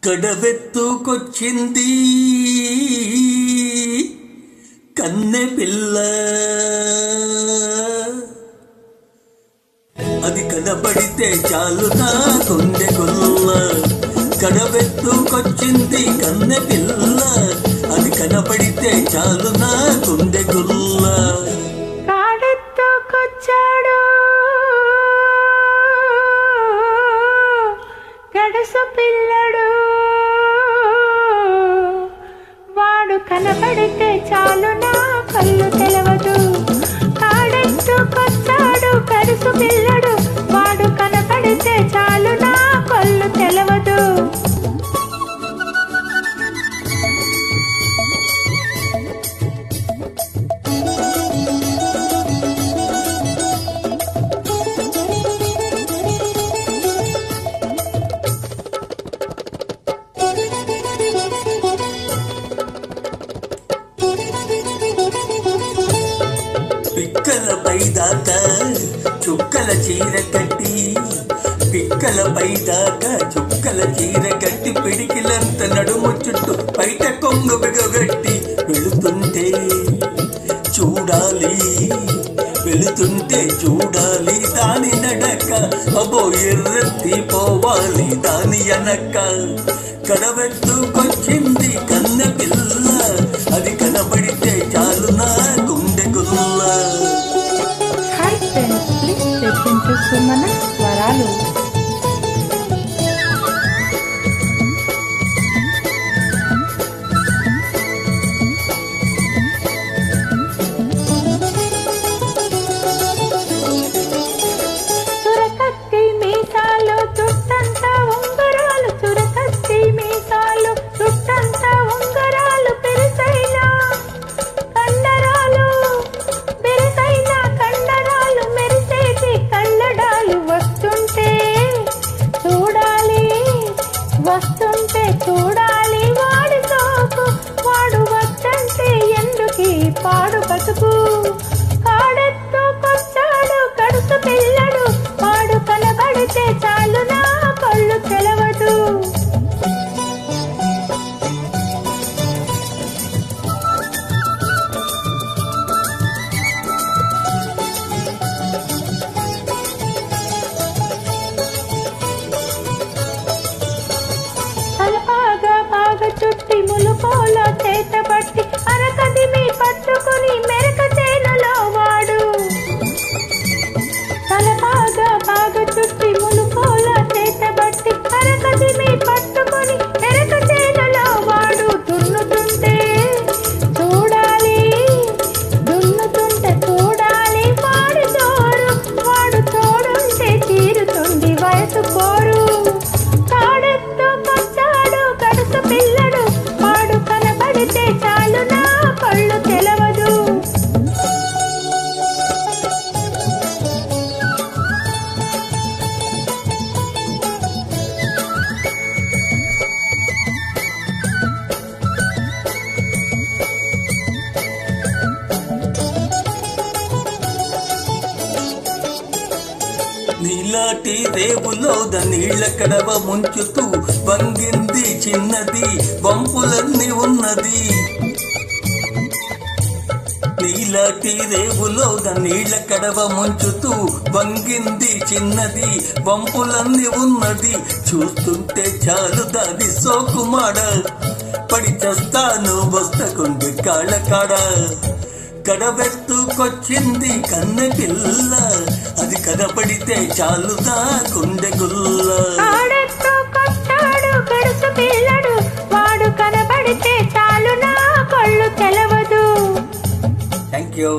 కడవెత్తుకొచ్చింది కన్నె పిల్ల, అది కనబడితే చాలు నా గుండె గుల్ల. కడవెత్తుకొచ్చింది కన్నె పిల్ల, అది కనబడితే చాలు నా గుండె గుల్ల. కాడెత్తుకొచ్చాడు గడసు పిల్లడు, వాడు కనబడితే చాలు నా కళ్ళు తెలవదు. కాడెత్తుకొచ్చాడు గడసు పిల్లడు, వాడు కనబడితే చాలు నా కళ్ళు తెలవదు. పిక్కలపై దాకా చుక్కల చీర కట్టి, పిక్కలపై దాకా చుక్కల చీర కట్టి, పిడికిలంత నడుము చుట్టూ బయట కొంగు బిగగట్టి, వెళుతుంటే చూడాలి వెళుతుంటే చూడాలి దాని నడక, అబో ఎర్రెత్తి పోవాలి దాని వెనక. కడవెత్తుకొచ్చింది కన్న పిల్ల, అది కనబడితే చాలు నా గుండె గుల్ల. Hi friends, please lesson to Sumana స్వరాలు. చురకత్తి మీసాలు చుట్టంతా ఉంగరాలు, చురకత్తి మీసాలు చుట్టంతా ఉంగరాలు, పెరుసైన కండరాలు, పెరుసైన కండరాలు, మెరిసేటి కళ్ళడాలు. వస్తుంటే చూడాలి వస్తుంటే చూడాలి వాడి సోకు, వాడు వద్దంటే ఎందుకీ పాడు బతుకు. కాడెత్తుకొచ్చాడు కడుసు పిల్లడు, వాడు కనబడితే చాలు నా కళ్ళు తెలవదు. బాగా చుట్టి ములుకోల చేత పట్టి, అరకదిమి పట్టుకుని మెరక చేనులో వాడు. బాగా చుట్టి ములుకోల చేత పట్టి, అరకదిమి పట్టుకుని మెరక చేనులో వాడు. దున్నుతుంటే చూడాలి దున్నుతుంటే చూడాలి వాడి తోడు, వాడు తోడుంటే తీరుతుంది వయసు కోరు. పిల్లడు, వాడు కనబడితే చాలు నా కళ్ళు తెలవదు. నీలాటి రేవులో నీళ్ల కడవ ముంచుతూ వంగింది చిన్నది, వంపులన్నీ ఉన్నది. నీలాటి రేవులో నీళ్ల కడవ ముంచుతూ వంగింది చిన్నది, వంపులన్నీ ఉన్నది. చూస్తుంటే చాలు దాని సోకుమాడ, పడి చేస్తాను వస్తకుండి కాళ్ళ కాడ. కడవెత్తుకొచ్చింది కన్న పిల్ల, అది కనబడితే చాలు నా గుండె గుల్ల. కాడెత్తుకొచ్చాడు గడుసు పిల్లడు, వాడు కనబడితే చాలు నా కళ్ళు తెలవదు. Thank you.